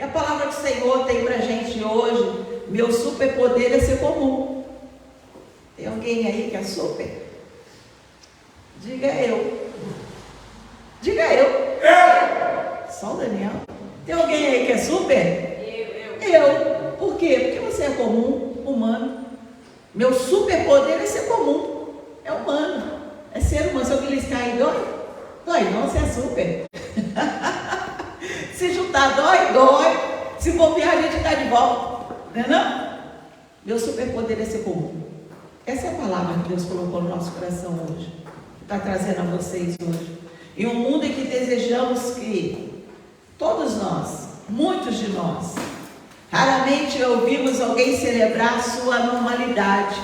E a palavra que o Senhor tem para a gente hoje, meu superpoder é ser comum. Tem alguém aí que é super? Diga eu. Diga eu. Só o Daniel. Tem alguém aí que é super? Eu. Por quê? Porque você é comum, humano. Meu superpoder é ser comum. É humano. É ser humano. Se eu beliscar aí, dói? Dói não, você é super. Se juntar, dói? Dói. Se bobear, a gente está de volta. Não é não? Meu superpoder é ser comum. Essa é a palavra que Deus colocou no nosso coração hoje. Está trazendo a vocês hoje. Em um mundo em que desejamos que todos nós, muitos de nós, raramente ouvimos alguém celebrar a sua normalidade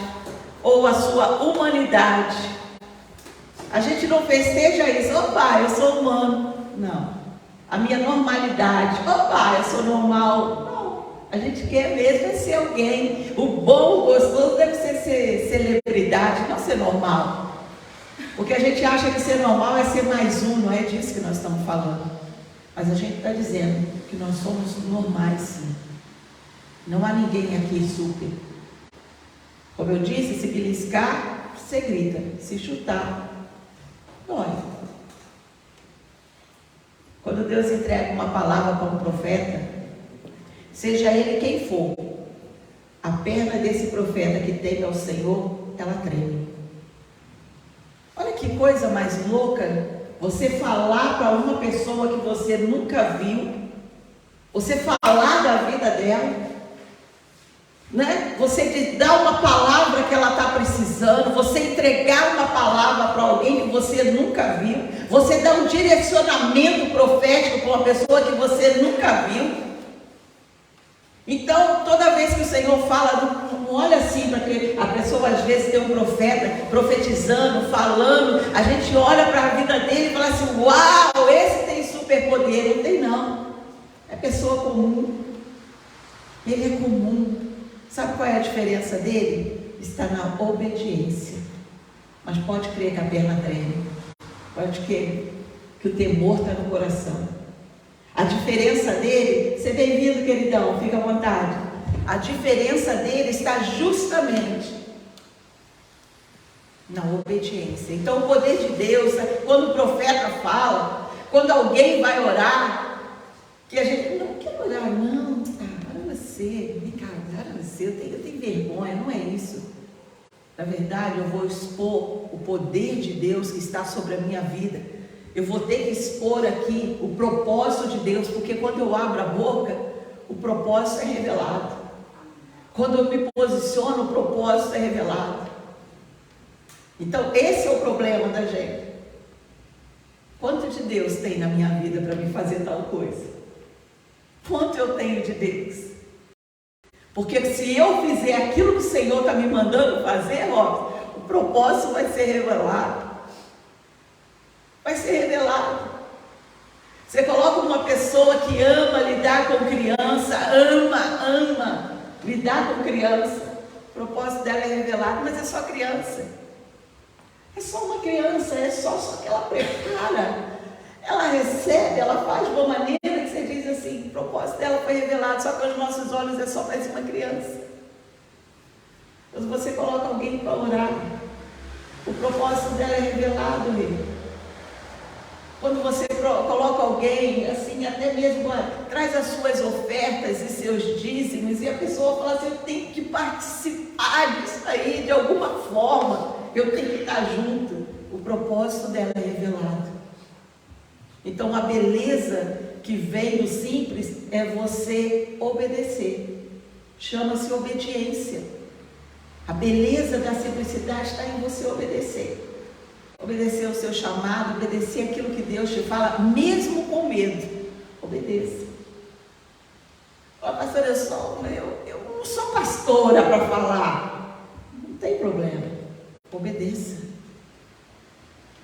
ou a sua humanidade. A gente não festeja isso. Opa, eu sou humano. Não. A minha normalidade. Opa, eu sou normal. Não. A gente quer mesmo é ser alguém. O bom, o gostoso deve ser celebridade, não ser normal. Porque a gente acha que ser normal é ser mais um, não é disso que nós estamos falando. Mas a gente está dizendo que nós somos normais, sim. Não há ninguém aqui super. Como eu disse, se beliscar, você grita. Se chutar, dói. Quando Deus entrega uma palavra para um profeta, seja ele quem for, a perna desse profeta que teme ao Senhor, ela treme. Olha que coisa mais louca, você falar para uma pessoa que você nunca viu, você falar da vida dela, né? Você dar uma palavra que ela está precisando, você entregar uma palavra para alguém que você nunca viu, você dar um direcionamento profético para uma pessoa que você nunca viu. Então, toda vez que o Senhor fala, não olha assim para que a pessoa às vezes tem um profeta profetizando, falando, a gente olha para a vida dele e fala assim, uau, esse tem superpoder. Não tem não, é pessoa comum, ele é comum. Sabe qual é a diferença dele? Está na obediência. Mas pode crer que a perna treme, pode crer que o temor está no coração. A diferença dele, seja bem-vindo, queridão, fica à vontade. A diferença dele está justamente na obediência. Então, o poder de Deus, quando o profeta fala, quando alguém vai orar, que a gente não quer orar, não, para você, vem cá, para você, eu tenho vergonha, não é isso. Na verdade, eu vou expor o poder de Deus que está sobre a minha vida. Eu vou ter que expor aqui o propósito de Deus, porque quando eu abro a boca, o propósito é revelado. Quando eu me posiciono, o propósito é revelado. Então, esse é o problema da gente. Quanto de Deus tem na minha vida para me fazer tal coisa? Quanto eu tenho de Deus? Porque se eu fizer aquilo que o Senhor está me mandando fazer, ó, o propósito vai ser revelado. Vai ser revelado. Você coloca uma pessoa que ama lidar com criança, ama lidar com criança, o propósito dela é revelado, mas é só criança. É só uma criança, é só que ela prepara, ela recebe, ela faz de uma maneira que você diz assim, o propósito dela foi revelado, só que aos nossos olhos é só mais uma criança. Quando você coloca alguém para orar, o propósito dela é revelado, amigo. Quando você coloca alguém, assim, até mesmo traz as suas ofertas e seus dízimos, e a pessoa fala assim, eu tenho que participar disso aí, de alguma forma, eu tenho que estar junto. O propósito dela é revelado. Então, a beleza que vem do simples é você obedecer. Chama-se obediência. A beleza da simplicidade está em você obedecer. Obedecer ao seu chamado, obedecer aquilo que Deus te fala, mesmo com medo. Obedeça. Ó, pastor, eu não sou pastora para falar. Não tem problema. Obedeça.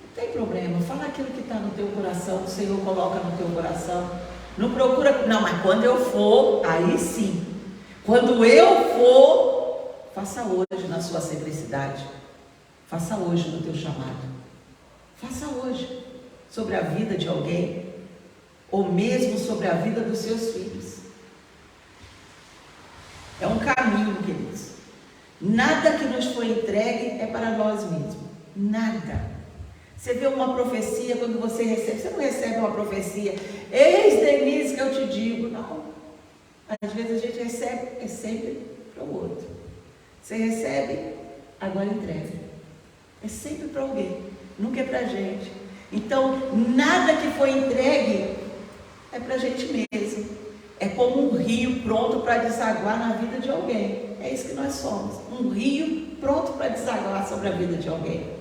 Não tem problema. Fala aquilo que está no teu coração, o Senhor coloca no teu coração. Não procura, não, mas quando eu for, aí sim. Quando eu for, faça hoje na sua simplicidade. Faça hoje no teu chamado. Faça hoje sobre a vida de alguém, ou mesmo sobre a vida dos seus filhos. É um caminho, queridos. Nada que nos foi entregue é para nós mesmos. Nada. Você vê uma profecia, quando você recebe, você não recebe uma profecia, eis Denise que eu te digo, não. Às vezes a gente recebe, é sempre para o outro. Você recebe, agora entrega. É sempre para alguém, nunca é para a gente. Então, nada que foi entregue é para a gente mesmo. É como um rio pronto para desaguar na vida de alguém. É isso que nós somos, um rio pronto para desaguar sobre a vida de alguém.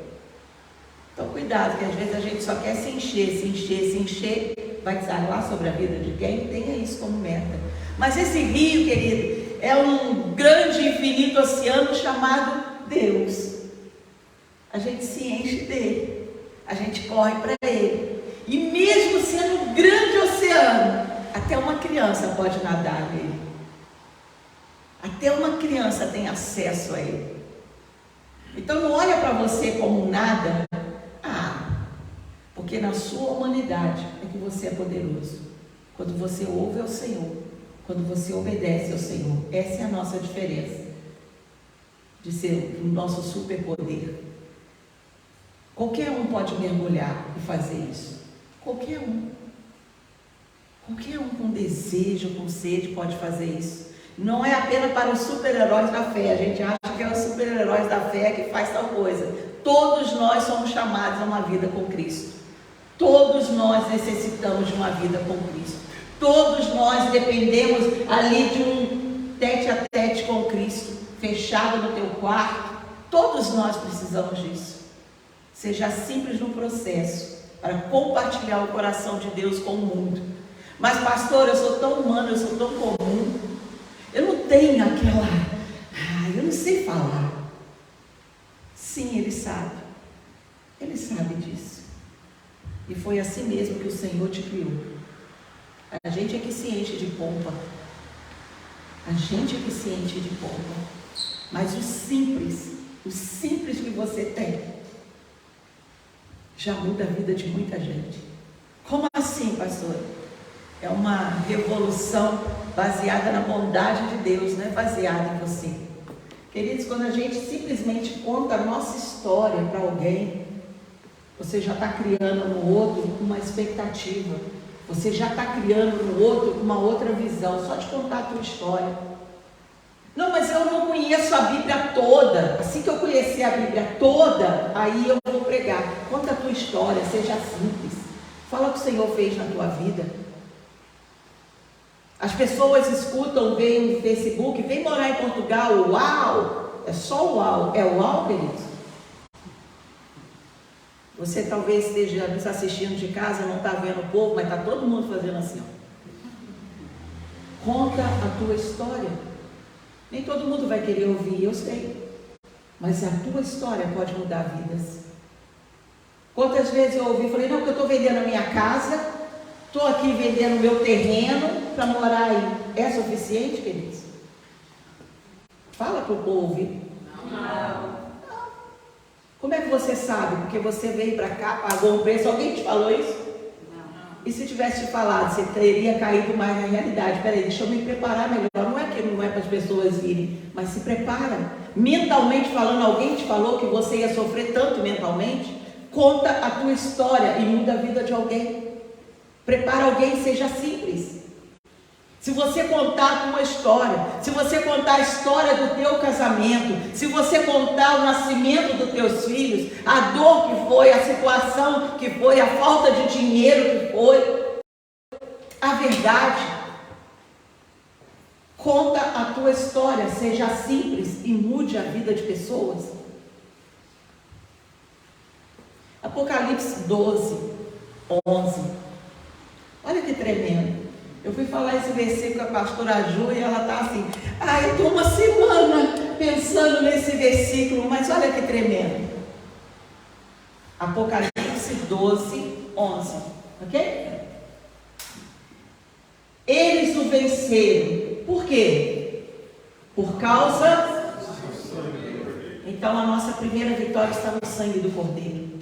Então cuidado, que às vezes a gente só quer se encher, vai desaguar sobre a vida de quem? Tenha isso como meta. Mas esse rio, querido, é um grande infinito oceano chamado Deus. A gente se enche dele, a gente corre para ele. E mesmo sendo um grande oceano, até uma criança pode nadar nele. Até uma criança tem acesso a ele. Então não olha para você como nada. Porque na sua humanidade é que você é poderoso. Quando você ouve ao Senhor, quando você obedece ao Senhor. Essa é a nossa diferença de ser o nosso superpoder. Qualquer um pode mergulhar e fazer isso. Qualquer um. Qualquer um com desejo, com sede pode fazer isso. Não é apenas para os super-heróis da fé. A gente acha que é os super-heróis da fé que faz tal coisa. Todos nós somos chamados a uma vida com Cristo. Todos nós necessitamos de uma vida com Cristo. Todos nós dependemos ali de um tete a tete com Cristo, fechado no teu quarto. Todos nós precisamos disso. Seja simples no processo, para compartilhar o coração de Deus com o mundo. Mas pastor, eu sou tão humano, eu sou tão comum, eu não tenho aquela, eu não sei falar. Sim, Ele sabe disso. E foi assim mesmo que o Senhor te criou. A gente é que se enche de pompa. A gente é que se enche de pompa. Mas o simples que você tem, já muda a vida de muita gente. Como assim, pastor? É uma revolução baseada na bondade de Deus, não é baseada em você. Queridos, quando a gente simplesmente conta a nossa história para alguém, você já está criando no outro uma expectativa. Você já está criando no outro uma outra visão, só de contar a tua história. Não, mas eu não conheço a Bíblia toda. Assim que eu conhecer a Bíblia toda, aí eu vou pregar. Conta a tua história, seja simples. Fala o que o Senhor fez na tua vida. As pessoas escutam, veem no Facebook, vem morar em Portugal, uau! É só uau. É uau, queridos? Você talvez esteja nos assistindo de casa, não está vendo o povo, mas está todo mundo fazendo assim. Ó. Conta a tua história. Nem todo mundo vai querer ouvir, eu sei. Mas a tua história pode mudar vidas. Quantas vezes eu ouvi e falei, não, porque eu estou vendendo a minha casa, estou aqui vendendo o meu terreno para morar aí. É suficiente, queridos? Fala para o povo ouvir. Não. Como é que você sabe? Porque você veio para cá, pagou um preço, alguém te falou isso? Não. E se tivesse te falado, você teria caído mais na realidade. Peraí, deixa eu me preparar melhor. Não é que não é para as pessoas virem, mas se prepara. Mentalmente falando, alguém te falou que você ia sofrer tanto mentalmente? Conta a tua história e muda a vida de alguém. Prepara alguém, seja simples. Se você contar uma história, se você contar a história do teu casamento, se você contar o nascimento dos teus filhos, a dor que foi, a situação que foi, a falta de dinheiro que foi, a verdade, conta a tua história, seja simples e mude a vida de pessoas. Apocalipse 12, 11. Olha que tremendo. Eu fui falar esse versículo com a pastora Ju e ela está assim, eu estou uma semana pensando nesse versículo, mas olha que tremendo. Apocalipse 12, 11, ok? Eles o venceram. Por quê? Por causa... Então a nossa primeira vitória está no sangue do Cordeiro.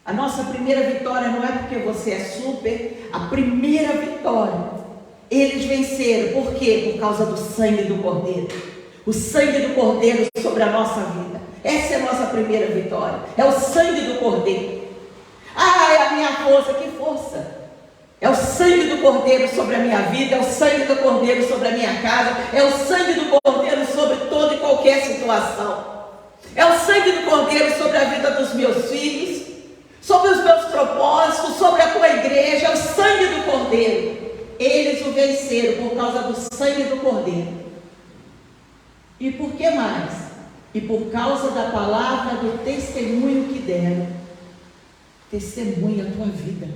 A nossa primeira vitória não é porque você é super, a primeira vitória Eles venceram, por quê? Por causa do sangue do Cordeiro. O sangue do Cordeiro sobre a nossa vida. Essa é a nossa primeira vitória. É o sangue do Cordeiro. Ah, é a minha força, que força? É o sangue do Cordeiro sobre a minha vida, é o sangue do Cordeiro sobre a minha casa, é o sangue do Cordeiro sobre toda e qualquer situação. É o sangue do Cordeiro sobre a vida dos meus filhos, sobre os meus propósitos, sobre a tua igreja, é o sangue do Cordeiro. Eles o venceram por causa do sangue do Cordeiro. E por que mais? E por causa da palavra do testemunho que deram. Testemunha a tua vida.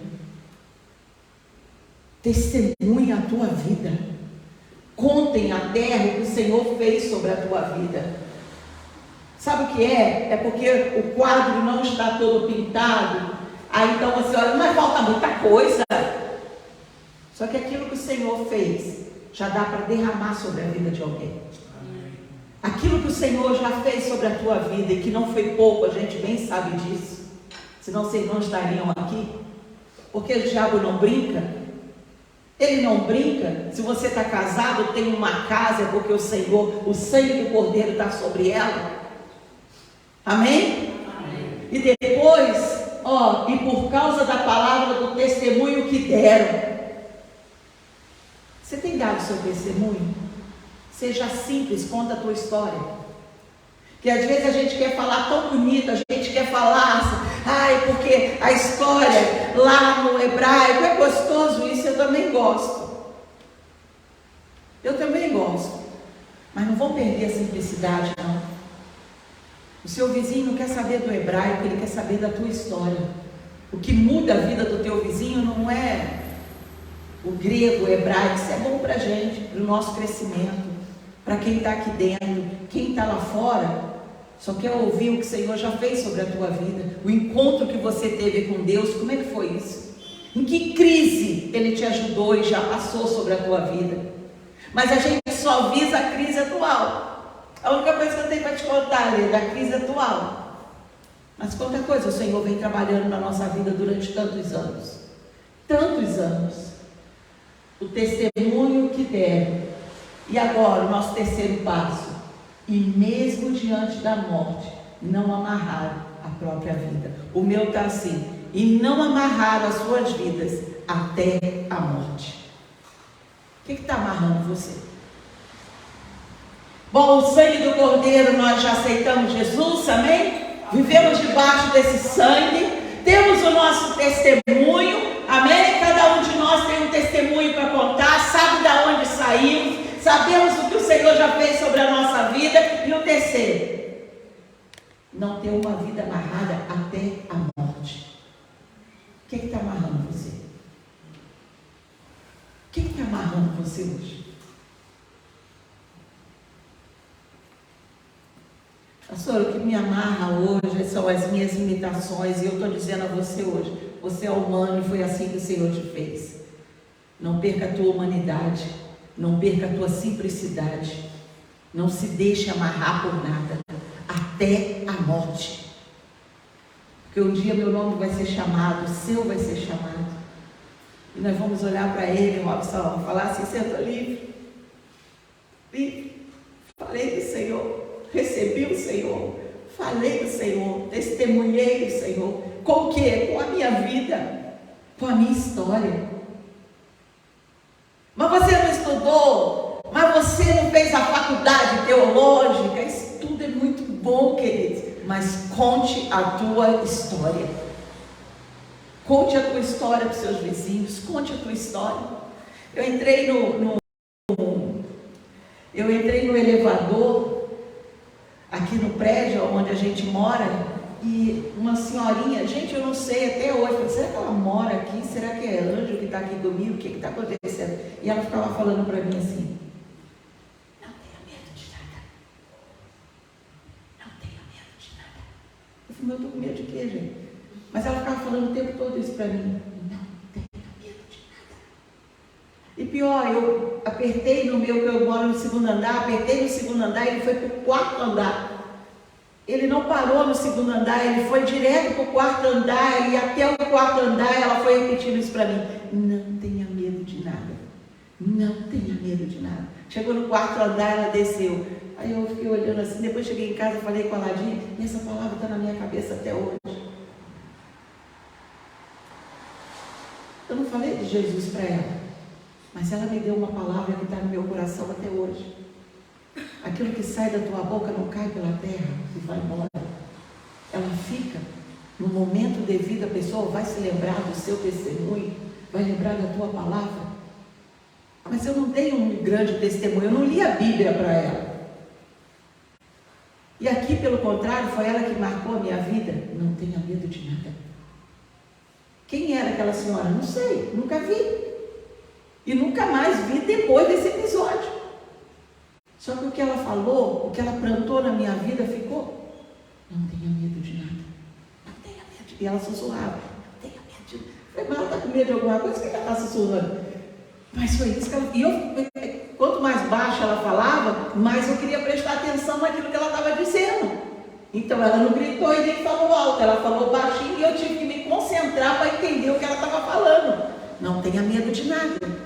Testemunha a tua vida. Contem a terra o que o Senhor fez sobre a tua vida. Sabe o que é? É porque o quadro não está todo pintado. Aí então você olha, mas falta muita coisa. Só que aquilo que o Senhor fez já dá para derramar sobre a vida de alguém. Aquilo que o Senhor já fez sobre a tua vida e que não foi pouco, a gente bem sabe disso. Senão vocês não estariam aqui. Porque o diabo não brinca. Ele não brinca. Se você está casado, tem uma casa, é porque o Senhor, o sangue do Cordeiro está sobre ela. Amém? Amém. E depois, e por causa da palavra do testemunho que deram. Você tem dado seu testemunho? Seja simples, conta a tua história. Que às vezes a gente quer falar tão bonito, a gente quer falar assim, porque a história lá no hebraico é gostoso, isso eu também gosto. Eu também gosto. Mas não vão perder a simplicidade, não. O seu vizinho não quer saber do hebraico, ele quer saber da tua história. O que muda a vida do teu vizinho não é o grego, o hebraico, isso é bom para a gente, para o nosso crescimento, para quem está aqui dentro. Quem está lá fora só quer ouvir o que o Senhor já fez sobre a tua vida, o encontro que você teve com Deus, como é que foi isso? Em que crise Ele te ajudou e já passou sobre a tua vida? Mas a gente só visa a crise atual. A única coisa que eu tenho para te contar é da crise atual. Mas quanta coisa o Senhor vem trabalhando na nossa vida durante tantos anos. Tantos anos. O testemunho que deram. E agora o nosso terceiro passo. E mesmo diante da morte, não amarraram a própria vida. O meu está assim. E não amarraram as suas vidas até a morte. O que está amarrando você? Bom, o sangue do Cordeiro, nós já aceitamos Jesus, amém? Vivemos debaixo desse sangue. Temos o nosso testemunho, amém? Cada um de nós tem um testemunho para contar, sabe de onde saímos. Sabemos o que o Senhor já fez sobre a nossa vida. E o terceiro, não ter uma vida amarrada até a morte. O que está amarrando você? O que está amarrando você hoje? Pastor, o que me amarra hoje são as minhas limitações. E eu estou dizendo a você hoje, você é humano e foi assim que o Senhor te fez. Não perca a tua humanidade. Não perca a tua simplicidade. Não se deixe amarrar por nada. Até a morte. Porque um dia meu nome vai ser chamado, o seu vai ser chamado. E nós vamos olhar para ele, Robson, falar assim, você está livre? Livre. Falei do Senhor. Recebi o Senhor. Falei do Senhor. Testemunhei do Senhor. Com o quê? Com a minha vida. Com a minha história. Mas você não estudou, mas você não fez a faculdade teológica, isso tudo é muito bom, queridos, mas conte a tua história. Conte a tua história para os seus vizinhos, conte a tua história. Eu entrei no elevador, aqui no prédio onde a gente mora, e uma senhorinha, gente, eu não sei até hoje, será que ela mora aqui? Será que é anjo que está aqui comigo? O que está acontecendo? E ela ficava falando para mim assim, não tenha medo de nada. Não tenha medo de nada. Eu falei, mas eu estou com medo de quê, gente? Mas ela ficava falando o tempo todo isso para mim. Não tenha medo de nada. E pior, eu apertei no meu, que eu moro no segundo andar, apertei no segundo andar e ele foi para o quarto andar. Ele não parou no segundo andar, ele foi direto para o quarto andar, e até o quarto andar ela foi repetindo isso para mim. Não tenha medo de nada. Não medo de nada. Chegou no quarto andar, ela desceu. Aí eu fiquei olhando assim, depois cheguei em casa, falei com a Ladinha, e essa palavra está na minha cabeça até hoje. Eu não falei de Jesus para ela, mas ela me deu uma palavra que está no meu coração até hoje. Aquilo que sai da tua boca não cai pela terra e vai embora. Ela fica, no momento devido, a pessoa vai se lembrar do seu testemunho, vai lembrar da tua palavra. Mas eu não dei um grande testemunho, eu não li a Bíblia para ela. E aqui, pelo contrário, foi ela que marcou a minha vida. Não tenha medo de nada. Quem era aquela senhora? Não sei, nunca vi. E nunca mais vi depois desse episódio. Só que o que ela falou, o que ela plantou na minha vida ficou. Não tenha medo de nada. Não tenha medo. E ela sussurrava. Não tenha medo de nada. Eu falei, mas ela está com medo de alguma coisa? Por que ela está sussurrando? Mas foi isso que ela... E quanto mais baixo ela falava, mais eu queria prestar atenção naquilo que ela estava dizendo. Então ela não gritou e nem falou alto. Ela falou baixinho e eu tive que me concentrar para entender o que ela estava falando. Não tenha medo de nada.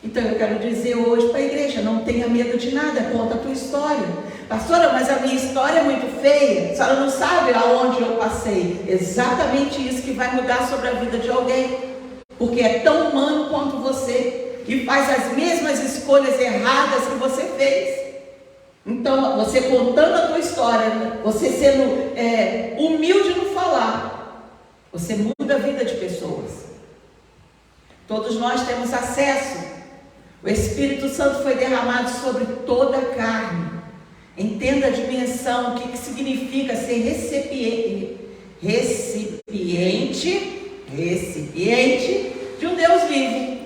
Então eu quero dizer hoje para a igreja, não tenha medo de nada, conta a tua história. Pastora, mas a minha história é muito feia, a senhora não sabe aonde eu passei. Exatamente isso que vai mudar sobre a vida de alguém, porque é tão humano quanto você, e faz as mesmas escolhas erradas que você fez. Então você contando a tua história, você sendo humilde no falar, você muda a vida de pessoas. Todos nós temos acesso. O Espírito Santo foi derramado sobre toda a carne. Entenda a dimensão, o que significa ser recipiente de um Deus vivo.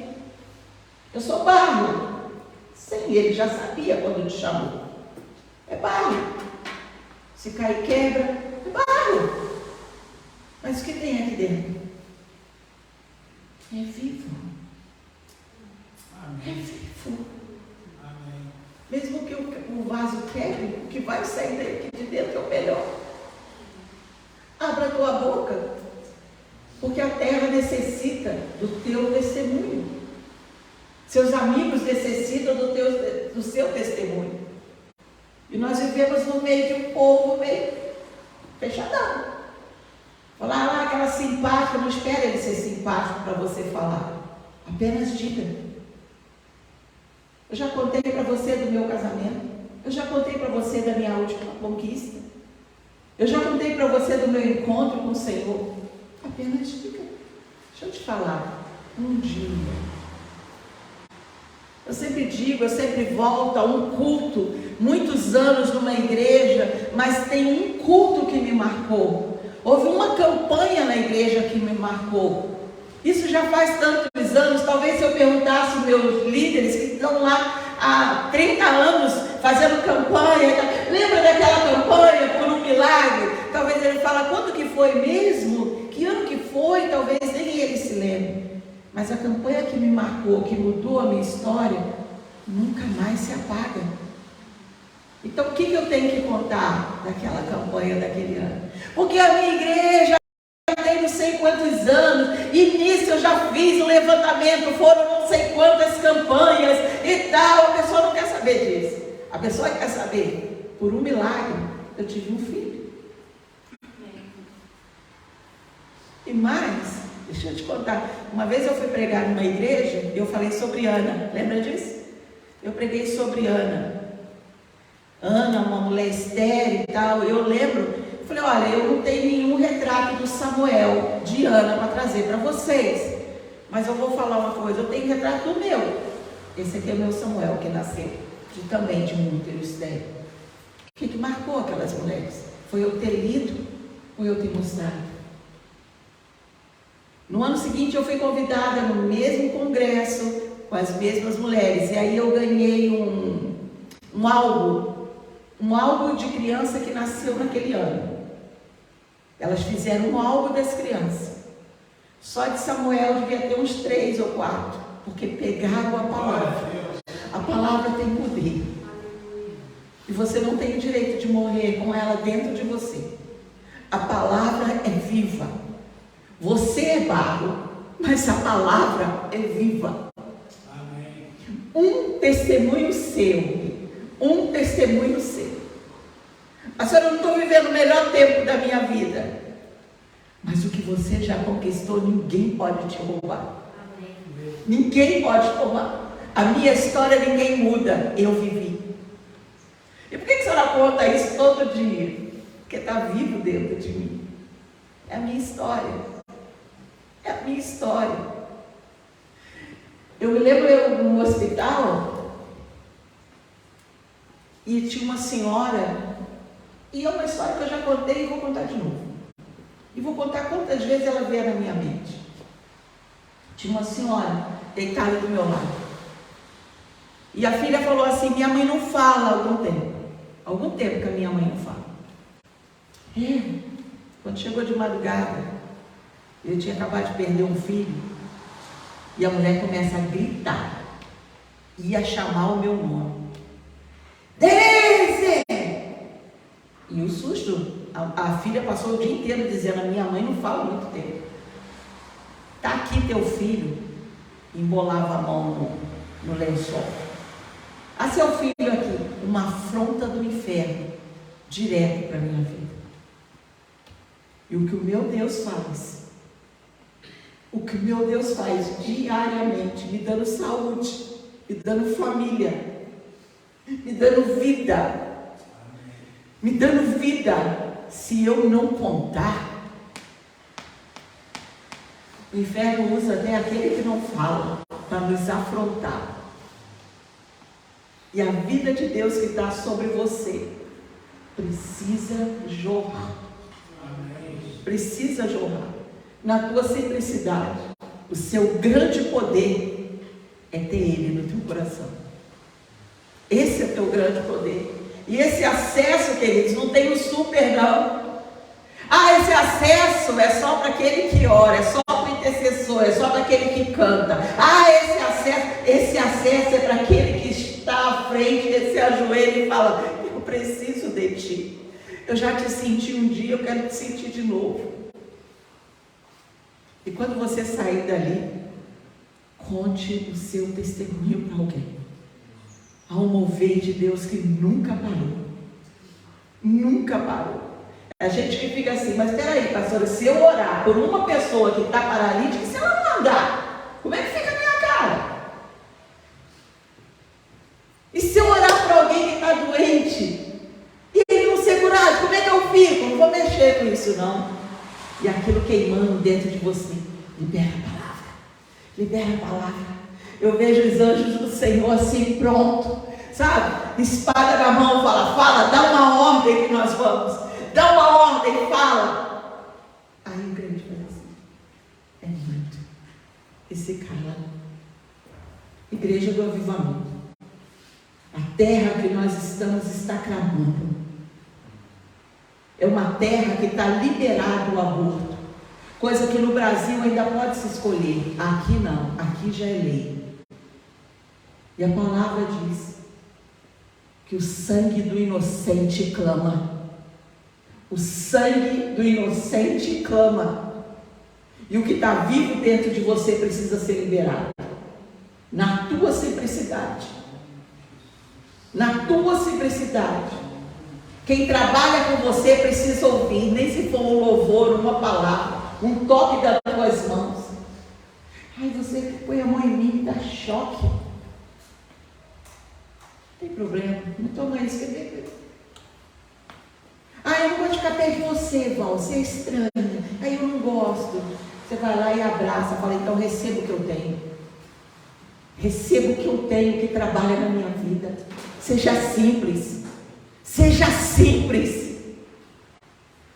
Eu sou barro. Sem ele, já sabia quando te chamou. É barro. Se cair, quebra. É barro. Mas o que tem aqui dentro? É vivo. É vivo. Amém. Mesmo que o vaso quebre, o que vai sair daqui de dentro é o melhor. Abra a tua boca, porque a terra necessita do teu testemunho. Seus amigos necessitam do seu testemunho. E nós vivemos no meio de um povo meio fechadão. Falar lá aquela simpática, não espere ele ser simpático para você falar. Apenas diga. Eu já contei para você do meu casamento. Eu já contei para você da minha última conquista. Eu já contei para você do meu encontro com o Senhor. Apenas diga. Deixa eu te falar. Um dia. Eu sempre digo, eu sempre volto a um culto. Muitos anos numa igreja, mas tem um culto que me marcou. Houve uma campanha na igreja que me marcou. Isso já faz tantos anos. Talvez se eu perguntasse aos meus líderes que estão lá há 30 anos fazendo campanha, lembra daquela campanha por um milagre? Talvez ele fale, quando que foi mesmo? Que ano que foi? Talvez nem ele se lembre. Mas a campanha que me marcou, que mudou a minha história, nunca mais se apaga. Então o que eu tenho que contar daquela campanha daquele ano? Porque a minha igreja tem não sei quantos anos, e nisso eu já fiz um levantamento, foram não sei quantas campanhas e tal. A pessoa não quer saber disso. A pessoa quer saber, por um milagre, eu tive um filho. E mais, deixa eu te contar, uma vez eu fui pregar numa igreja, e eu falei sobre Ana, lembra disso? Eu preguei sobre Ana, uma mulher estéril e tal. Eu lembro, eu falei, olha, eu não tenho nenhum retrato do Samuel, de Ana, para trazer para vocês, mas eu vou falar uma coisa, eu tenho retrato do meu. Esse aqui é o meu Samuel, que nasceu também de um útero estéril. O que marcou aquelas mulheres? Foi eu ter lido ou eu ter mostrado? No ano seguinte eu fui convidada no mesmo congresso, com as mesmas mulheres, e aí eu ganhei um álbum de criança que nasceu naquele ano. Elas fizeram um álbum das crianças. Só de Samuel devia ter uns 3 ou 4, porque pegaram a palavra. A palavra tem poder. E você não tem o direito de morrer com ela dentro de você. A palavra é viva. Você é barro, mas a palavra é viva. Amém. Um testemunho seu. Um testemunho seu. A senhora, eu não estou vivendo o melhor tempo da minha vida. Mas o que você já conquistou, ninguém pode te roubar. Ninguém pode tomar. A minha história ninguém muda. Eu vivi. E por que a senhora conta isso todo dia? Porque está vivo dentro de mim. É a minha história. É a minha história. Eu me lembro eu no hospital e tinha uma senhora, e é uma história que eu já contei e vou contar de novo. E vou contar quantas vezes ela veio na minha mente. Tinha uma senhora deitada do meu lado. E a filha falou assim: minha mãe não fala há algum tempo. Há algum tempo que a minha mãe não fala. Quando chegou de madrugada, eu tinha acabado de perder um filho. E a mulher começa a gritar. Ia chamar o meu nome. Denise! E o susto, a filha passou o dia inteiro dizendo: a minha mãe não fala há muito tempo. Está aqui teu filho. Embolava a mão no lençol. A seu filho aqui, uma afronta do inferno, direto para a minha vida. E o que o meu Deus faz, diariamente, me dando saúde, me dando família, me dando vida, se eu não contar, o inferno usa até aquele que não fala, para nos afrontar. E a vida de Deus que está sobre você, precisa jorrar. Precisa jorrar. Na tua simplicidade, o seu grande poder é ter Ele no teu coração. Esse é o teu grande poder. E esse acesso, queridos, não tem o super não. Esse acesso é só para aquele que ora, é só para o intercessor, é só para aquele que canta. Esse acesso é para aquele que está à frente, que se ajoelha e fala: eu preciso de ti. Eu já te senti um dia, eu quero te sentir de novo. E quando você sair dali, conte o seu testemunho para alguém. Há um mover de Deus que nunca parou. Nunca parou. A gente que fica assim: mas peraí, pastora, se eu orar por uma pessoa que está paralítica, se ela não andar, como é que fica a minha cara? E se eu orar para alguém que está doente, e ele não ser curado, como é que eu fico? Não vou mexer com isso não. E aquilo queimando dentro de você, libera a palavra, libera a palavra. Eu vejo os anjos do Senhor assim, pronto, sabe? Espada na mão, fala, dá uma ordem que nós vamos. Dá uma ordem, fala. Aí o crente faz assim: é muito. E se cala. Igreja do avivamento. A terra que nós estamos está clamando. É uma terra que está liberado o aborto. Coisa que no Brasil ainda pode se escolher. Aqui não, aqui já é lei. E a palavra diz que o sangue do inocente clama. O sangue do inocente clama. E o que está vivo dentro de você precisa ser liberado. Na tua simplicidade. Na tua simplicidade. Quem trabalha com você precisa ouvir, nem se for um louvor, uma palavra, um toque das tuas mãos. Você põe a mão em mim e dá choque. Não tem problema, não toma isso, quer ver? Eu não gosto de ficar perto de você, Val, você é estranha. Eu não gosto. Você vai lá e abraça, fala: então receba o que eu tenho. Receba o que eu tenho que trabalha na minha vida. Seja simples. Seja simples.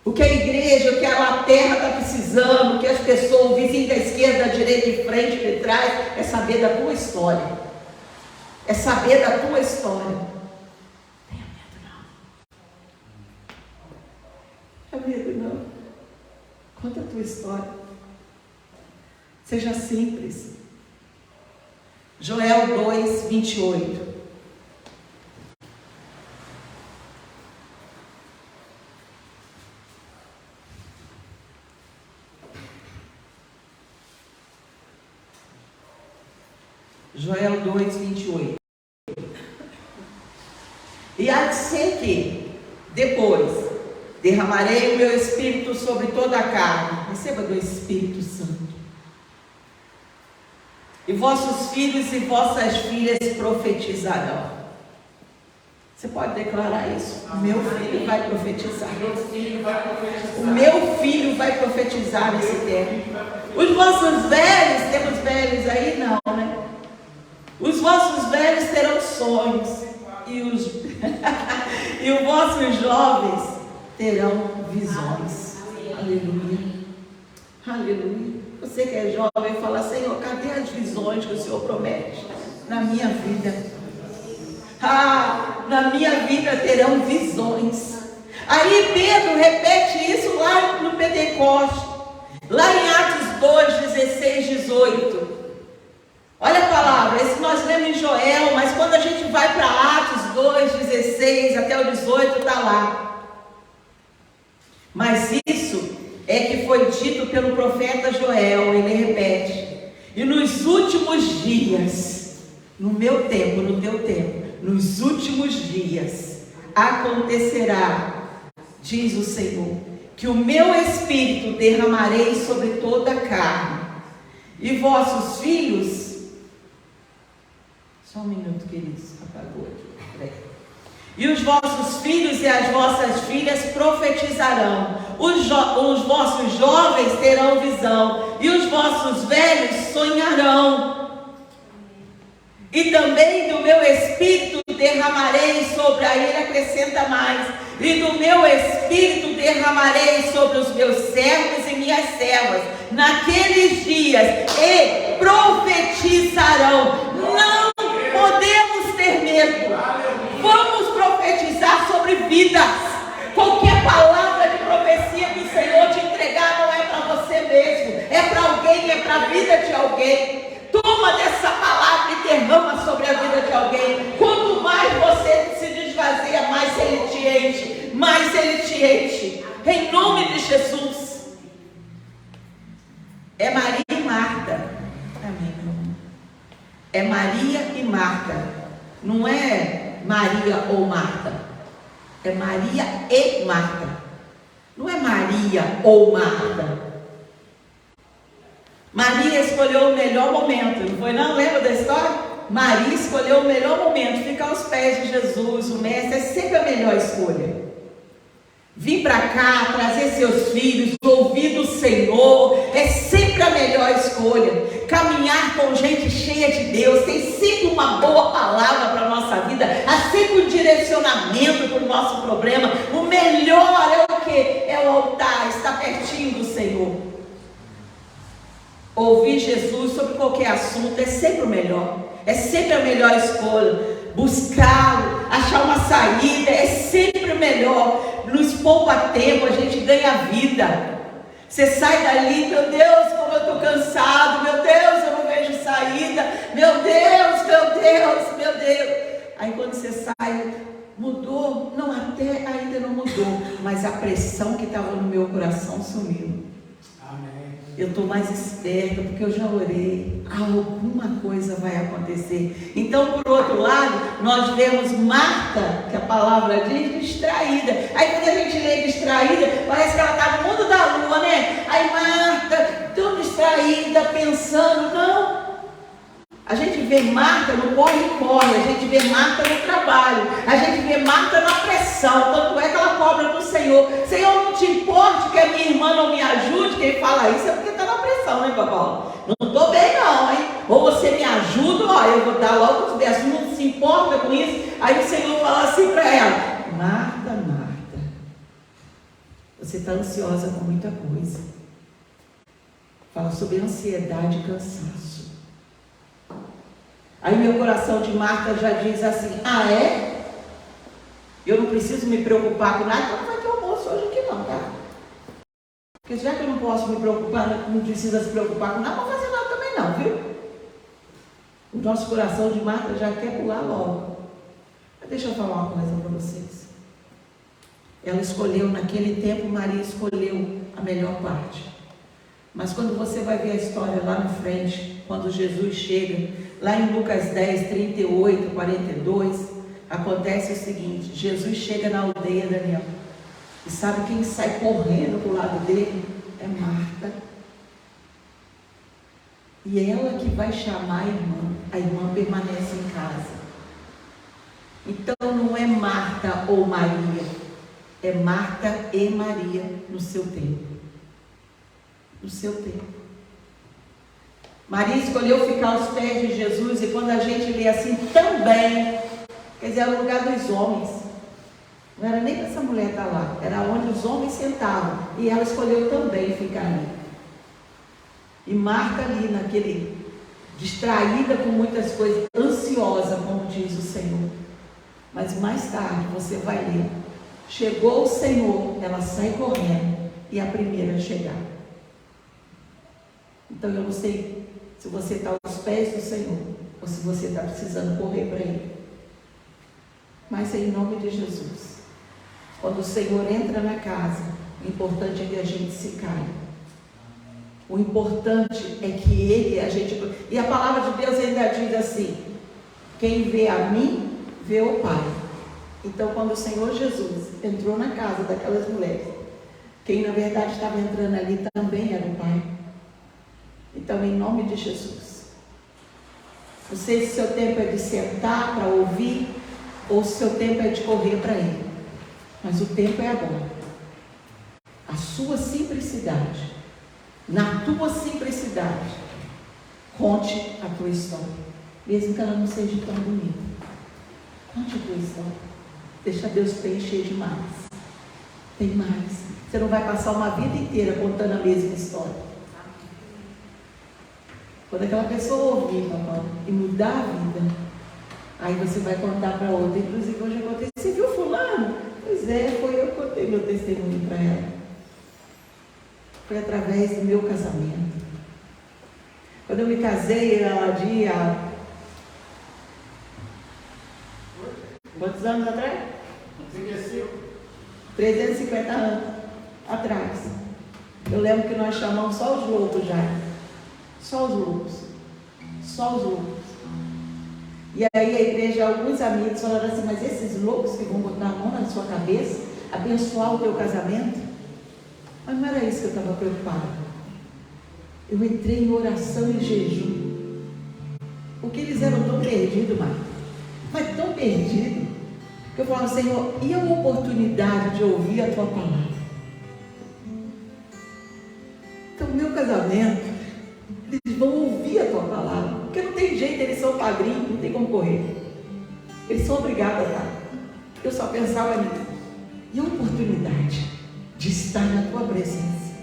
O que a igreja, o que a terra está precisando, o que as pessoas, o vizinho da esquerda, da direita, de frente, de trás, é saber da tua história. É saber da tua história. Tenha medo não. Tenha medo não. Conta a tua história. Seja simples. Joel 2, 28. Joel 2, 28. E há de ser que, depois, derramarei o meu Espírito sobre toda a carne. Receba do Espírito Santo. E vossos filhos e vossas filhas profetizarão. Você pode declarar isso? O meu filho vai profetizar. O meu filho vai profetizar nesse tempo. Os vossos velhos, temos velhos aí? Não, né? Os vossos velhos terão sonhos. E os vossos jovens terão visões. Aleluia. Aleluia. Você que é jovem, fala: Senhor, cadê as visões que o Senhor promete na minha vida? Na minha vida terão visões. Aí Pedro repete isso lá no Pentecoste, lá em Atos 2, 16, 18. Olha a palavra, esse nós lemos em Joel, mas quando a gente vai para Atos 2, 16 até o 18, está lá. Mas isso é que foi dito pelo profeta Joel, ele repete: e nos últimos dias, no meu tempo, no teu tempo, nos últimos dias acontecerá, diz o Senhor, que o meu Espírito derramarei sobre toda a carne, e vossos filhos... Só um minuto, queridos, apagou aqui. E os vossos filhos e as vossas filhas profetizarão, os vossos jovens terão visão, e os vossos velhos sonharão. E também do meu Espírito derramarei sobre, aí ele acrescenta mais, e do meu Espírito derramarei sobre os meus servos e minhas servas, naqueles dias, e profetizarão. Não podemos ter medo. Vamos profetizar sobre vidas. Qualquer palavra de profecia que o Senhor te entregar não é para você mesmo, é para alguém, é para a vida de alguém. Toma dessa palavra e derrama sobre a vida de alguém. Quanto mais você se desvazia, mais ele te enche, mais ele te enche, em nome de Jesus. É Maria e Marta. Amém, meu irmão. É Maria e Marta. Não é Maria ou Marta. É Maria e Marta. Não é Maria ou Marta. Maria escolheu o melhor momento, não foi não? Lembra da história? Maria escolheu o melhor momento, ficar aos pés de Jesus, o mestre, é sempre a melhor escolha. Vir para cá, trazer seus filhos, ouvir do Senhor, é sempre a melhor escolha. Caminhar com gente cheia de Deus, tem sempre uma boa palavra para a nossa vida, há sempre um direcionamento para o nosso problema. O melhor é o quê? É o altar, estar pertinho do Senhor. Ouvir Jesus sobre qualquer assunto é sempre o melhor, é sempre a melhor escolha. Buscá-lo, achar uma saída é sempre o melhor. Nos poupa tempo, a gente ganha vida. Você sai dali: meu Deus, como eu estou cansado, meu Deus, eu não vejo saída, meu Deus, meu Deus, meu Deus. Aí quando você sai, mudou? Não, até ainda não mudou, mas a pressão que estava no meu coração sumiu. Eu estou mais esperta porque eu já orei. Alguma coisa vai acontecer. Então, por outro lado, nós vemos Marta, que a palavra diz, distraída. Aí quando a gente lê distraída, parece que ela está no mundo da lua, né? Aí Marta, tão distraída, pensando. Não. A gente vê Marta no corre-corre, a gente vê Marta no trabalho, a gente vê Marta na pressão, tanto é que ela cobra do Senhor: Senhor, não te importe que a minha irmã não me ajude. Quem fala isso é porque está na pressão, hein, Paulo? Não estou bem não, hein? Ou você me ajuda, ó, eu vou dar logo os versos, não se importa com isso. Aí o Senhor fala assim para ela: Marta, Marta, você está ansiosa com muita coisa. Fala sobre ansiedade e cansaço. Aí meu coração de Marta já diz assim: ah, é? Eu não preciso me preocupar com nada, então não vai ter almoço hoje aqui não, tá? Porque já que eu não posso me preocupar, não precisa se preocupar com nada, não vou fazer nada também não, viu? O nosso coração de Marta já quer pular logo. Mas deixa eu falar uma coisa para vocês. Ela escolheu, naquele tempo, Maria escolheu a melhor parte. Mas quando você vai ver a história lá na frente, quando Jesus chega, lá em Lucas 10, 38, 42, acontece o seguinte: Jesus chega na aldeia, Daniel, e sabe quem sai correndo do lado dele? É Marta. E ela que vai chamar a irmã permanece em casa. Então não é Marta ou Maria, é Marta e Maria no seu tempo. No seu tempo. Maria escolheu ficar aos pés de Jesus, e quando a gente lê assim também, quer dizer, era o lugar dos homens. Não era nem para essa mulher estar lá, era onde os homens sentavam, e ela escolheu também ficar ali. E Marta ali naquele, distraída com muitas coisas, ansiosa, como diz o Senhor. Mas mais tarde você vai ler, chegou o Senhor, ela sai correndo, e a primeira a chegar. Então eu não sei se você está aos pés do Senhor, ou se você está precisando correr para Ele. Mas em nome de Jesus, quando o Senhor entra na casa, o importante é que a gente se caia. O importante é que Ele, a gente... E a palavra de Deus ainda diz assim: quem vê a mim, vê o Pai. Então quando o Senhor Jesus entrou na casa daquelas mulheres, quem na verdade estava entrando ali também era o Pai. Então em nome de Jesus, não sei se seu tempo é de sentar para ouvir, ou se seu tempo é de correr para Ele. Mas o tempo é agora. A sua simplicidade, na tua simplicidade, conte a tua história, mesmo que ela não seja tão bonita. Conte a tua história. Deixa Deus preencher demais. Tem mais. Você não vai passar uma vida inteira contando a mesma história. Quando aquela pessoa ouvir, papai, e mudar a vida, aí você vai contar para outra. Inclusive hoje eu contei: você viu fulano? Pois é, foi eu que contei meu testemunho para ela. Foi através do meu casamento. Quando eu me casei, ela dia... Quantos anos atrás? 350 anos atrás. Eu lembro que nós chamamos só os loucos já. Só os loucos. Só os loucos. E aí a igreja, alguns amigos falaram assim: mas esses loucos que vão botar a mão na sua cabeça, abençoar o teu casamento? Mas não era isso que eu estava preocupada. Eu entrei em oração e jejum. Porque eles eram tão perdidos, Marta. Mas tão perdidos. Que eu falava: Senhor, e a oportunidade de ouvir a tua palavra? Então, o meu casamento, eles vão ouvir a tua palavra. Porque não tem jeito, eles são padrinhos, não tem como correr. Eles são obrigados a estar. Eu só pensava nisso. E a oportunidade de estar na tua presença.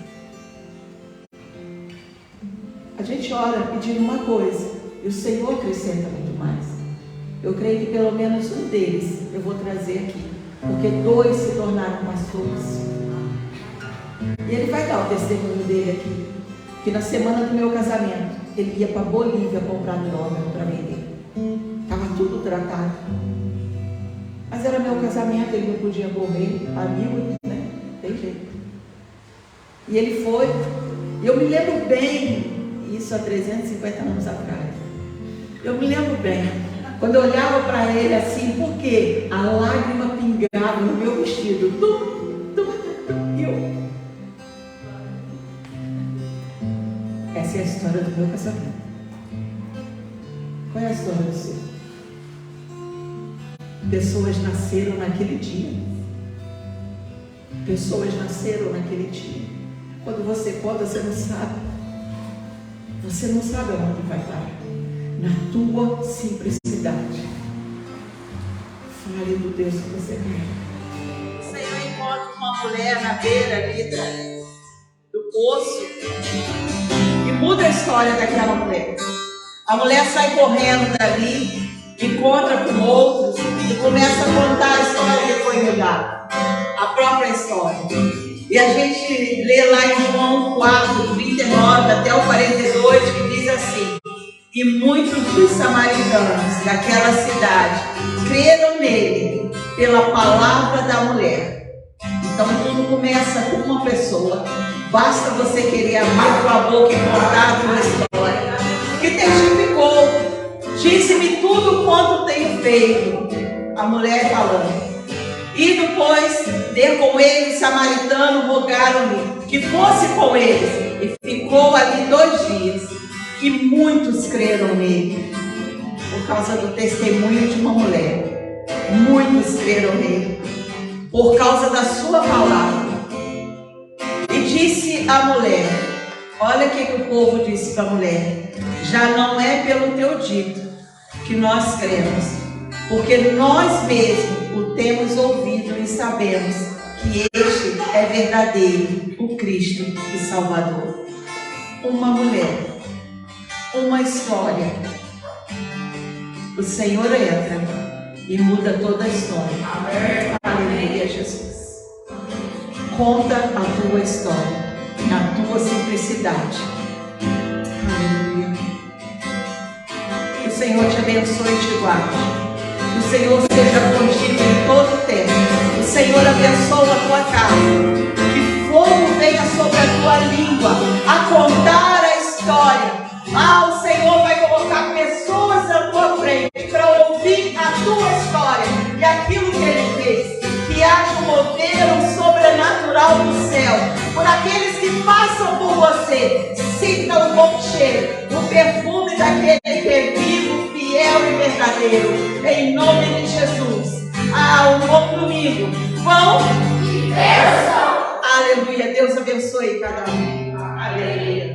A gente ora pedindo uma coisa, e o Senhor acrescenta muito mais. Eu creio que pelo menos um deles eu vou trazer aqui, porque 2 se tornaram pastores. E ele vai dar o testemunho dele aqui, que na semana do meu casamento ele ia para Bolívia comprar droga para vender. Estava tudo tratado. Mas era meu casamento, ele não podia morrer, amigo, né? Tem jeito. E ele foi, e eu me lembro bem, isso há 350 anos atrás. Eu me lembro bem, quando eu olhava para ele assim, porque a lágrima pingava no meu vestido. E eu... Essa é a história do meu casamento. Qual é a história do seu? Pessoas nasceram naquele dia. Pessoas nasceram naquele dia. Quando você conta, você não sabe. Você não sabe aonde vai parar. Na tua simplicidade. Fale do Deus que você quer. O Senhor encontra uma mulher na beira ali do poço e muda a história daquela mulher. A mulher sai correndo dali, encontra com outros e começa a contar a história que foi mudada. A própria história. E a gente lê lá em João 4, do 29 até o 42, que diz assim: e muitos dos samaritanos daquela cidade creram nele pela palavra da mulher. Então tudo começa com uma pessoa. Basta você querer abrir tua boca e contar a tua história, que testificou. Disse-me tudo quanto tenho feito. A mulher falando. E depois, ter com ele, samaritano, rogaram-lhe que fosse com eles. E ficou ali 2 dias. E muitos creram nele, por causa do testemunho de uma mulher. Muitos creram nele, por causa da sua palavra. E disse a mulher, olha o que o povo disse para a mulher: já não é pelo teu dito que nós cremos, porque nós mesmos o temos ouvido e sabemos que este é verdadeiro, o Cristo, o Salvador. Uma mulher, uma história. O Senhor entra e muda toda a história. Amém. Aleluia, Jesus. Conta a tua história, na tua simplicidade. Aleluia. Que o Senhor te abençoe e te guarde. Que o Senhor seja contigo em todo o tempo. O Senhor abençoe a tua casa. Que fogo venha sobre a tua língua a contar a história. O Senhor vai colocar pessoas na tua frente para ouvir a tua história e aquilo que Ele fez. Que haja um mover sobrenatural do céu por aqueles que passam por você. Sinta o bom cheiro, o perfume daquele que é vivo, fiel e verdadeiro. Em nome de Jesus. Um bom domingo. Vão e bênção. Aleluia. Deus abençoe cada um. Aleluia.